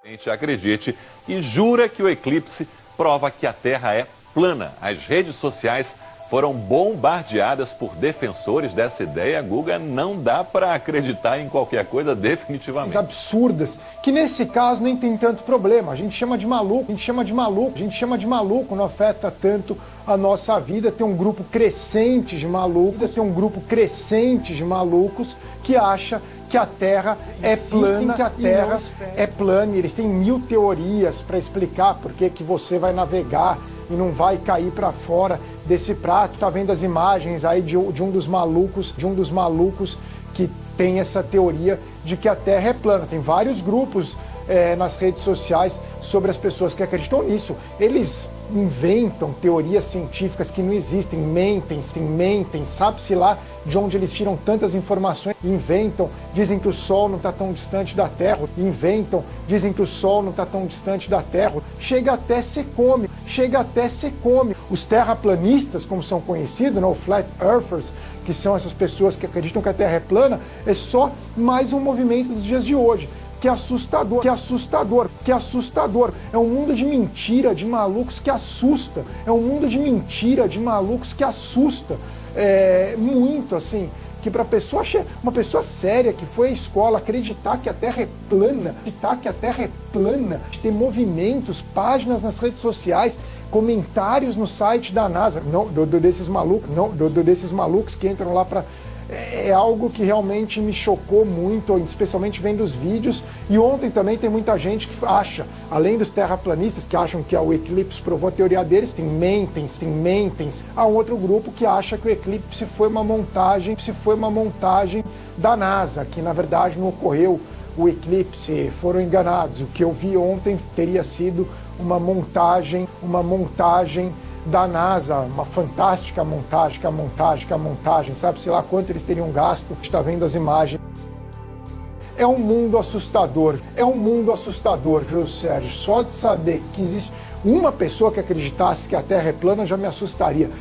Gente, acredite e jura que o eclipse prova que a Terra é plana. As redes sociais foram bombardeadas por defensores dessa ideia. Guga, não dá para acreditar em qualquer coisa definitivamente. Absurdas, que nesse caso nem tem tanto problema. A gente chama de maluco, a gente chama de maluco, não afeta tanto a nossa vida. Tem um grupo crescente de malucos, que acha que a Terra é plana, e eles têm mil teorias para explicar por que você vai navegar e não vai cair para fora desse prato. Tá vendo as imagens aí de um dos malucos que tem essa teoria de que a Terra é plana. Tem vários grupos nas redes sociais sobre as pessoas que acreditam nisso. Eles inventam teorias científicas que não existem, mentem, sabe-se lá de onde eles tiram tantas informações, dizem que o Sol não está tão distante da Terra, chega até ser cômico. Os terraplanistas, como são conhecidos, né, o Flat Earthers, que são essas pessoas que acreditam que a Terra é plana, é só mais um movimento dos dias de hoje. Que assustador. É um mundo de mentira, de malucos que assusta. Muito assim, que para uma pessoa séria que foi à escola acreditar que a Terra é plana, ter movimentos, páginas nas redes sociais, comentários no site da NASA, desses malucos que entram lá para... É algo que realmente me chocou muito, especialmente vendo os vídeos. E ontem também tem muita gente que acha, além dos terraplanistas que acham que o eclipse provou a teoria deles, tem mentens. Há um outro grupo que acha que o eclipse foi uma montagem da NASA, que na verdade não ocorreu o eclipse, foram enganados. O que eu vi ontem teria sido uma montagem da NASA, uma fantástica montagem, sabe-se lá quanto eles teriam gasto. Está vendo as imagens. É um mundo assustador, viu, Sérgio? Só de saber que existe uma pessoa que acreditasse que a Terra é plana já me assustaria.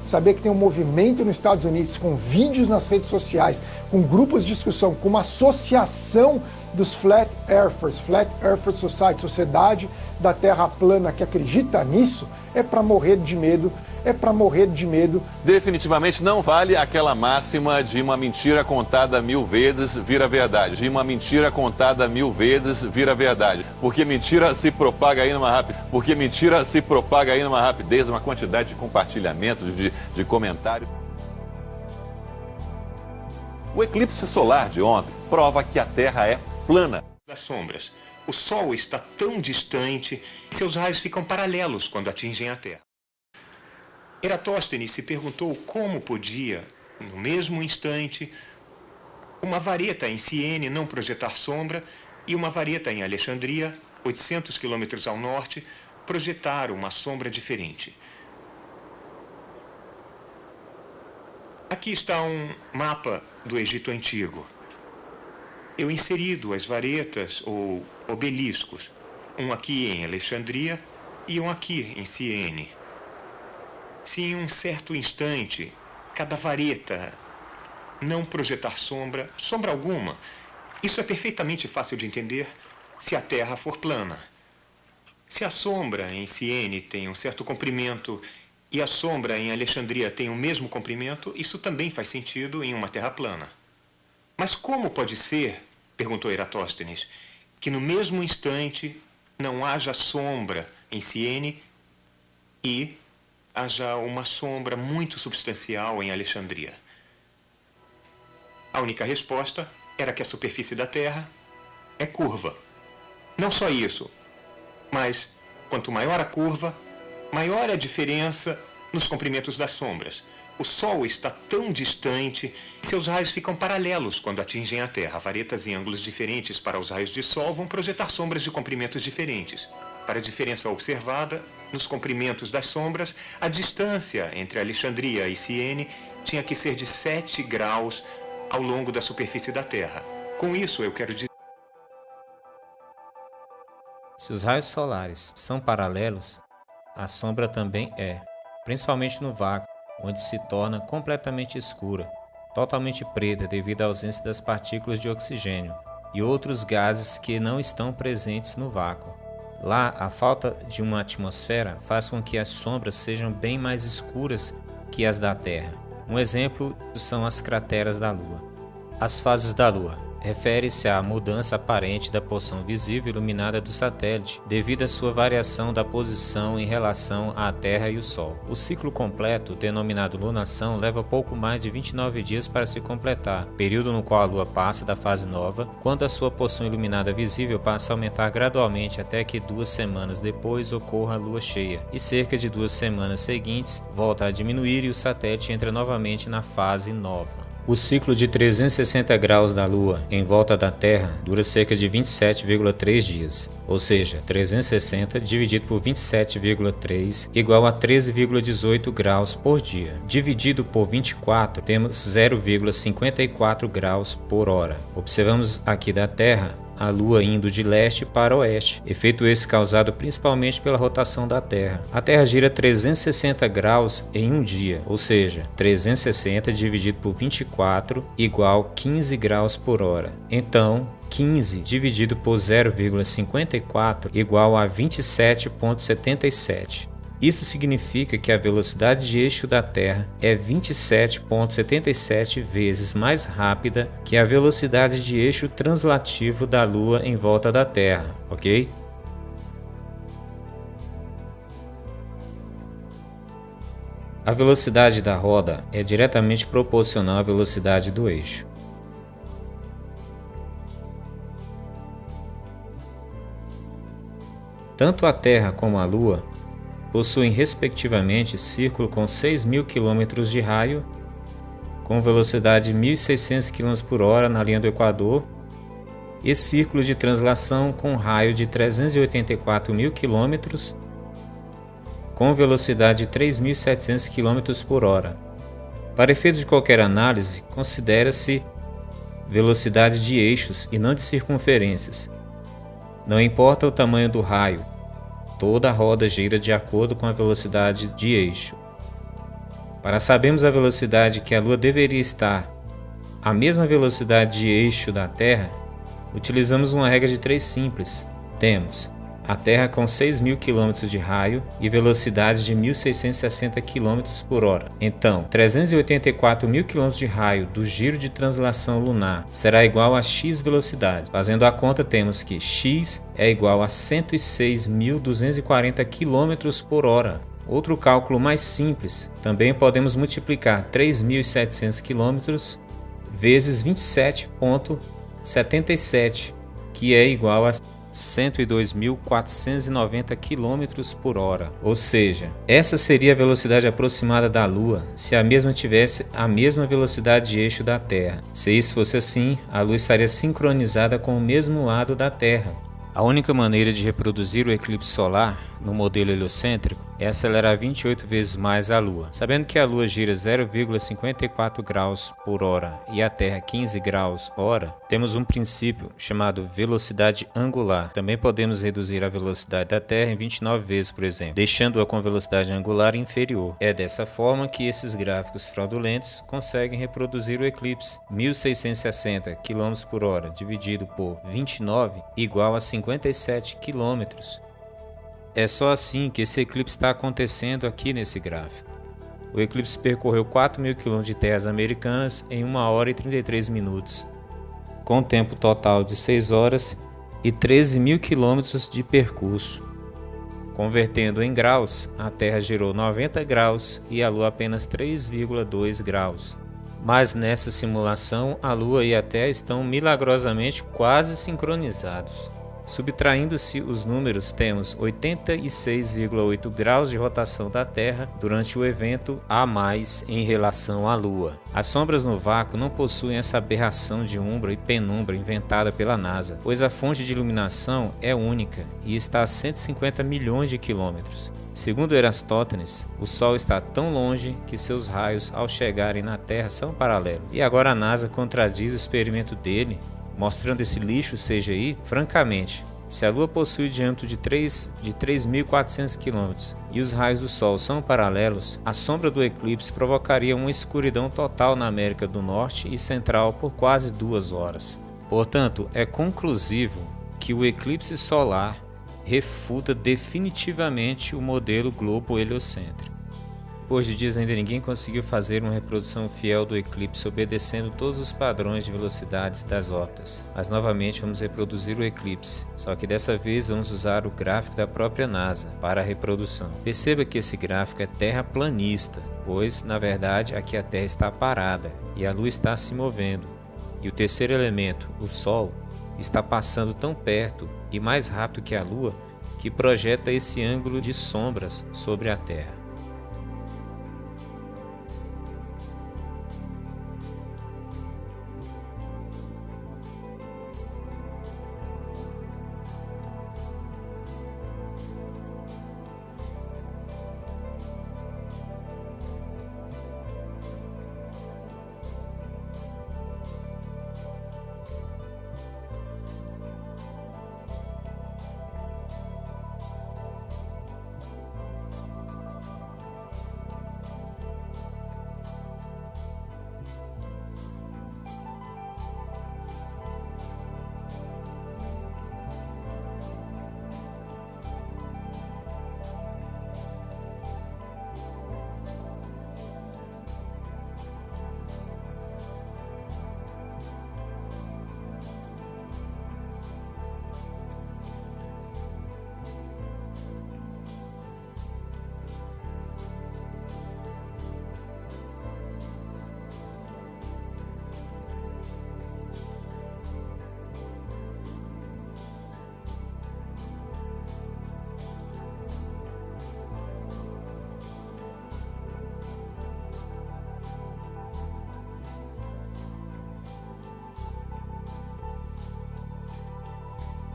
Saber que tem um movimento nos Estados Unidos, com vídeos nas redes sociais, com grupos de discussão, com uma associação dos Flat Earthers Society, Sociedade da Terra Plana, que acredita nisso, é para morrer de medo. Definitivamente não vale aquela máxima de uma mentira contada 1000 vezes vira verdade. Porque mentira se propaga aí numa rapidez, uma quantidade de compartilhamentos, de comentários. O eclipse solar de ontem prova que a Terra é plana. Das sombras. O Sol está tão distante que seus raios ficam paralelos quando atingem a Terra. Eratóstenes se perguntou como podia, no mesmo instante, uma vareta em Siene não projetar sombra e uma vareta em Alexandria, 800 quilômetros ao norte, projetar uma sombra diferente. Aqui está um mapa do Egito Antigo. Eu inseri duas varetas ou obeliscos, um aqui em Alexandria e um aqui em Siene. Se em um certo instante cada vareta não projetar sombra alguma, isso é perfeitamente fácil de entender se a Terra for plana. Se a sombra em Siene tem um certo comprimento e a sombra em Alexandria tem o mesmo comprimento, isso também faz sentido em uma Terra plana. Mas como pode ser, perguntou Eratóstenes, que no mesmo instante não haja sombra em Siene e haja uma sombra muito substancial em Alexandria? A única resposta era que a superfície da Terra é curva. Não só isso, mas quanto maior a curva, maior é a diferença nos comprimentos das sombras. O Sol está tão distante que seus raios ficam paralelos quando atingem a Terra. Varetas em ângulos diferentes para os raios de Sol vão projetar sombras de comprimentos diferentes. Para a diferença observada nos comprimentos das sombras, a distância entre Alexandria e Siene tinha que ser de 7 graus ao longo da superfície da Terra. Com isso, eu quero dizer... Se os raios solares são paralelos, a sombra também é, principalmente no vácuo, onde se torna completamente escura. totalmente preta devido à ausência das partículas de oxigênio e outros gases que não estão presentes no vácuo. Lá, a falta de uma atmosfera faz com que as sombras sejam bem mais escuras que as da Terra. Um exemplo são as crateras da Lua. As fases da Lua refere-se à mudança aparente da porção visível iluminada do satélite devido à sua variação da posição em relação à Terra e o Sol. O ciclo completo, denominado lunação, leva pouco mais de 29 dias para se completar, período no qual a Lua passa da fase nova, quando a sua porção iluminada visível passa a aumentar gradualmente até que 2 semanas depois ocorra a Lua cheia, e cerca de 2 semanas seguintes volta a diminuir e o satélite entra novamente na fase nova. O ciclo de 360 graus da Lua em volta da Terra dura cerca de 27,3 dias, ou seja, 360 dividido por 27,3 igual a 13,18 graus por dia. Dividido por 24, temos 0,54 graus por hora. Observamos aqui da Terra a Lua indo de leste para oeste, efeito esse causado principalmente pela rotação da Terra. A Terra gira 360 graus em um dia, ou seja, 360 dividido por 24 igual 15 graus por hora. Então, 15 dividido por 0,54 igual a 27,77. Isso significa que a velocidade de eixo da Terra é 27,77 vezes mais rápida que a velocidade de eixo translativo da Lua em volta da Terra, ok? A velocidade da roda é diretamente proporcional à velocidade do eixo. Tanto a Terra como a Lua possuem respectivamente círculo com 6.000 km de raio, com velocidade de 1.600 km por hora na linha do Equador, e círculo de translação com raio de 384.000 km, com velocidade de 3.700 km por hora. Para efeitos de qualquer análise, considera-se velocidade de eixos e não de circunferências. Não importa o tamanho do raio, toda a roda gira de acordo com a velocidade de eixo. Para sabermos a velocidade que a Lua deveria estar, a mesma velocidade de eixo da Terra, utilizamos uma regra de 3 simples. Temos a Terra com 6.000 km de raio e velocidade de 1.660 km por hora. Então, 384.000 km de raio do giro de translação lunar será igual a x velocidade. Fazendo a conta, temos que x é igual a 106.240 km por hora. Outro cálculo mais simples, também podemos multiplicar 3.700 km vezes 27,77, que é igual a 102.490 km por hora. Ou seja, essa seria a velocidade aproximada da Lua se a mesma tivesse a mesma velocidade de eixo da Terra. Se isso fosse assim, a Lua estaria sincronizada com o mesmo lado da Terra. A única maneira de reproduzir o eclipse solar no modelo heliocêntrico é acelerar 28 vezes mais a Lua. Sabendo que a Lua gira 0,54 graus por hora e a Terra 15 graus hora, temos um princípio chamado velocidade angular. Também podemos reduzir a velocidade da Terra em 29 vezes, por exemplo, deixando-a com velocidade angular inferior. É dessa forma que esses gráficos fraudulentos conseguem reproduzir o eclipse. 1.660 km por hora dividido por 29 igual a 57 km. É só assim que esse eclipse está acontecendo aqui nesse gráfico. O eclipse percorreu 4.000 km de terras americanas em 1 hora e 33 minutos, com tempo total de 6 horas e 13.000 km de percurso. Convertendo em graus, a Terra girou 90 graus e a Lua apenas 3,2 graus. Mas nessa simulação, a Lua e a Terra estão milagrosamente quase sincronizados. Subtraindo-se os números, temos 86,8 graus de rotação da Terra durante o evento a mais em relação à Lua. As sombras no vácuo não possuem essa aberração de umbra e penumbra inventada pela NASA, pois a fonte de iluminação é única e está a 150 milhões de quilômetros. Segundo Eratóstenes, o Sol está tão longe que seus raios, ao chegarem na Terra, são paralelos. E agora a NASA contradiz o experimento dele, mostrando esse lixo CGI. Francamente, Se a Lua possui diâmetro de 3.400 km e os raios do Sol são paralelos, a sombra do eclipse provocaria uma escuridão total na América do Norte e Central por quase 2 horas. Portanto, é conclusivo que o eclipse solar refuta definitivamente o modelo globo heliocêntrico. Depois de dias ainda ninguém conseguiu fazer uma reprodução fiel do eclipse obedecendo todos os padrões de velocidades das órbitas. Mas novamente vamos reproduzir o eclipse, só que dessa vez vamos usar o gráfico da própria NASA para a reprodução. Perceba que esse gráfico é terraplanista, pois na verdade aqui a Terra está parada e a Lua está se movendo. E o terceiro elemento, o Sol, está passando tão perto e mais rápido que a Lua que projeta esse ângulo de sombras sobre a Terra.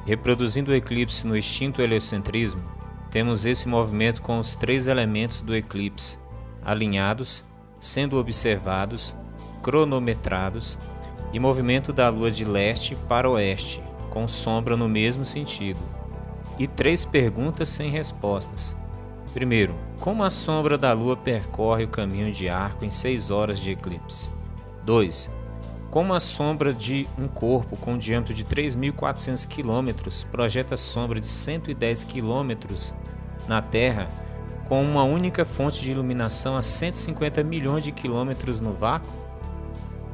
Reproduzindo o eclipse no extinto heliocentrismo, temos esse movimento com os 3 elementos do eclipse alinhados, sendo observados, cronometrados, e movimento da Lua de leste para oeste, com sombra no mesmo sentido. E 3 perguntas sem respostas. Primeiro, como a sombra da Lua percorre o caminho de arco em 6 horas de eclipse? 2. Como a sombra de um corpo com diâmetro de 3.400 km projeta sombra de 110 km na Terra com uma única fonte de iluminação a 150 milhões de quilômetros no vácuo?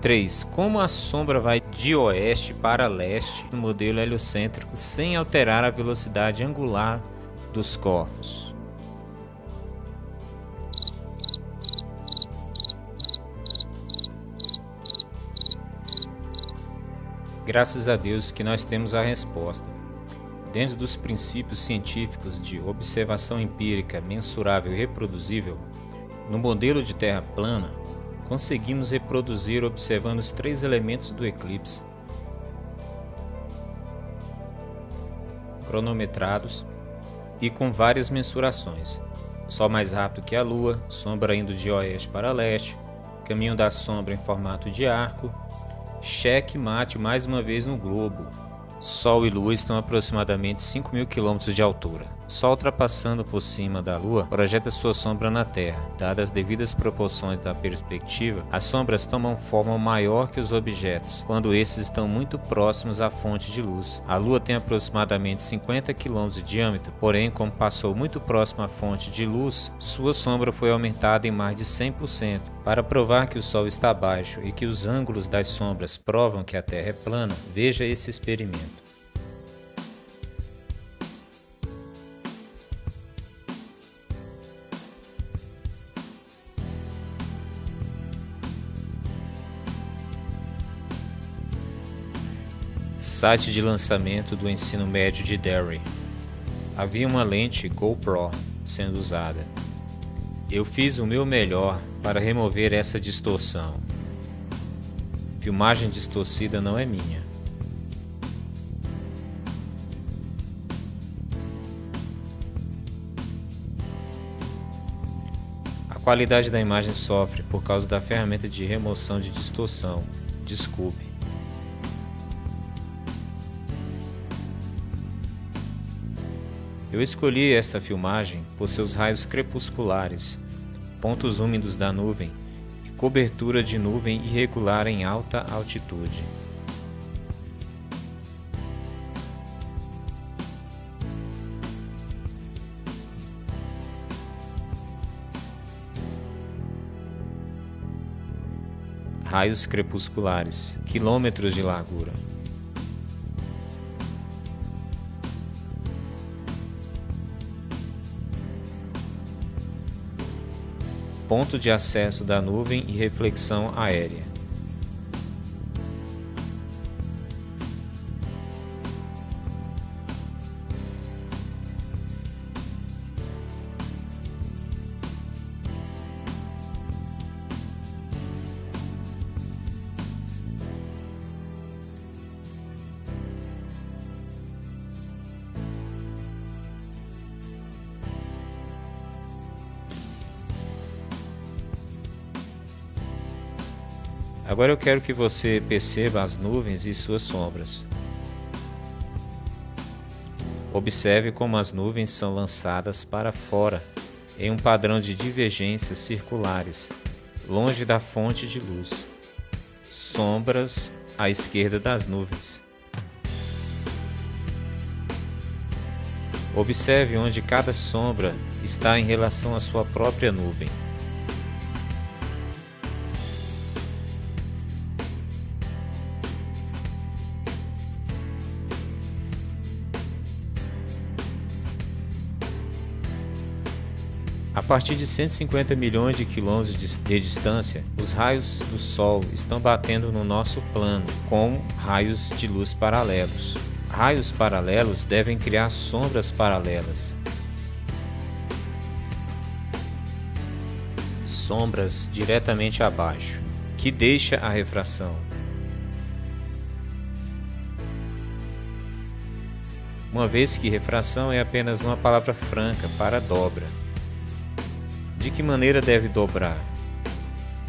3. Como a sombra vai de oeste para leste no modelo heliocêntrico sem alterar a velocidade angular dos corpos? Graças a Deus que nós temos a resposta. Dentro dos princípios científicos de observação empírica, mensurável e reproduzível, no modelo de Terra plana, conseguimos reproduzir observando os 3 elementos do eclipse, cronometrados e com várias mensurações. Sol mais rápido que a Lua, sombra indo de oeste para leste, caminho da sombra em formato de arco, cheque mate mais uma vez no globo. Sol e Lua estão a aproximadamente 5.000 km de altura. Sol ultrapassando por cima da Lua projeta sua sombra na Terra. Dadas as devidas proporções da perspectiva, as sombras tomam forma maior que os objetos, quando esses estão muito próximos à fonte de luz. A Lua tem aproximadamente 50 km de diâmetro, porém, como passou muito próximo à fonte de luz, sua sombra foi aumentada em mais de 100%. Para provar que o Sol está baixo e que os ângulos das sombras provam que a Terra é plana, veja esse experimento. Site de lançamento do ensino médio de Derry. Havia uma lente GoPro sendo usada. Eu fiz o meu melhor para remover essa distorção. Filmagem distorcida não é minha. A qualidade da imagem sofre por causa da ferramenta de remoção de distorção. Desculpe. Eu escolhi esta filmagem por seus raios crepusculares, pontos úmidos da nuvem e cobertura de nuvem irregular em alta altitude. Raios crepusculares, quilômetros de largura. Ponto de acesso da nuvem e reflexão aérea. Agora eu quero que você perceba as nuvens e suas sombras. Observe como as nuvens são lançadas para fora em um padrão de divergências circulares, longe da fonte de luz. Sombras à esquerda das nuvens. Observe onde cada sombra está em relação à sua própria nuvem. A partir de 150 milhões de quilômetros de distância, os raios do Sol estão batendo no nosso plano com raios de luz paralelos. Raios paralelos devem criar sombras paralelas. Sombras diretamente abaixo, que deixa a refração. Uma vez que refração é apenas uma palavra franca para dobra. De que maneira deve dobrar?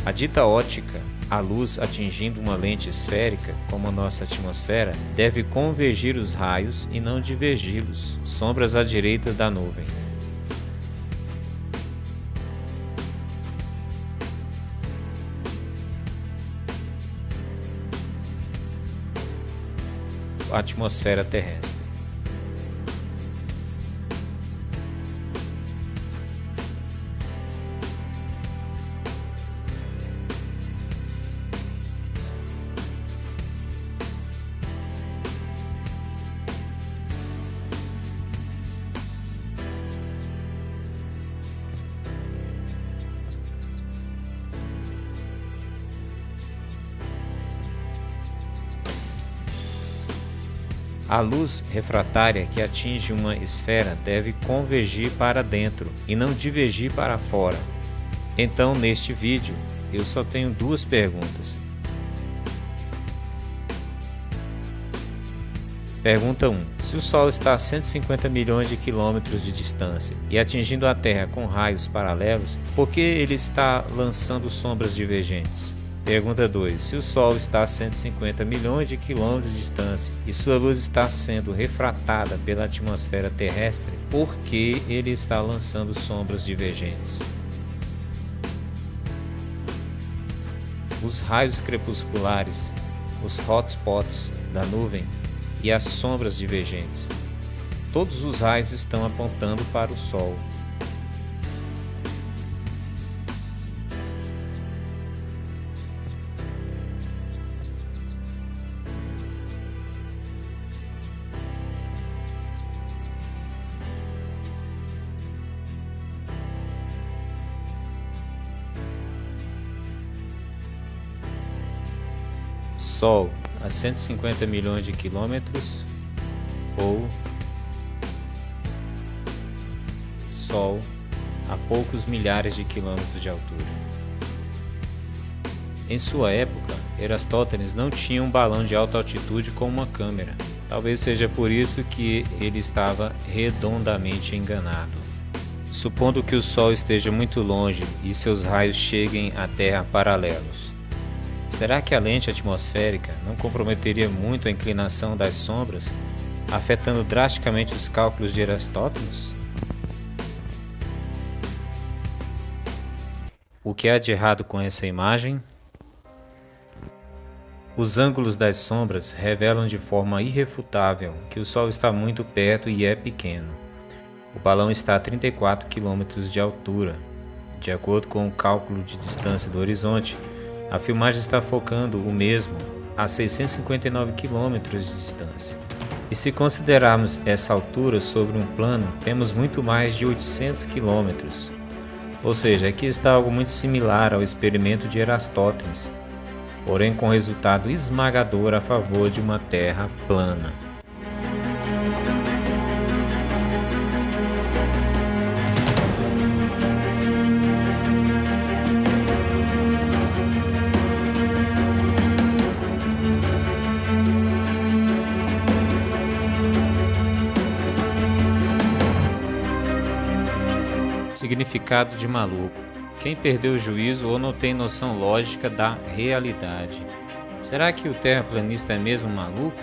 A dita ótica, a luz atingindo uma lente esférica, como a nossa atmosfera, deve convergir os raios e não divergi-los, sombras à direita da nuvem. A atmosfera terrestre. A luz refratária que atinge uma esfera deve convergir para dentro e não divergir para fora. Então, neste vídeo, eu só tenho duas perguntas. Pergunta 1. Se o Sol está a 150 milhões de quilômetros de distância e atingindo a Terra com raios paralelos, por que ele está lançando sombras divergentes? Pergunta 2. Se o Sol está a 150 milhões de quilômetros de distância e sua luz está sendo refratada pela atmosfera terrestre, por que ele está lançando sombras divergentes? Os raios crepusculares, os hotspots da nuvem e as sombras divergentes. Todos os raios estão apontando para o Sol. Sol a 150 milhões de quilômetros ou Sol a poucos milhares de quilômetros de altura. Em sua época, Erastótenes não tinha um balão de alta altitude com uma câmera. Talvez seja por isso que ele estava redondamente enganado. Supondo que o Sol esteja muito longe e seus raios cheguem à Terra paralelos, será que a lente atmosférica não comprometeria muito a inclinação das sombras afetando drasticamente os cálculos de Aristóteles? O que há de errado com essa imagem? Os ângulos das sombras revelam de forma irrefutável que o Sol está muito perto e é pequeno. O balão está a 34 km de altura. De acordo com o cálculo de distância do horizonte, a filmagem está focando o mesmo a 659 km de distância. E se considerarmos essa altura sobre um plano, temos muito mais de 800 km. Ou seja, aqui está algo muito similar ao experimento de Aristóteles, porém com resultado esmagador a favor de uma Terra plana. Significado de maluco: quem perdeu o juízo ou não tem noção lógica da realidade. Será que o terraplanista é mesmo maluco?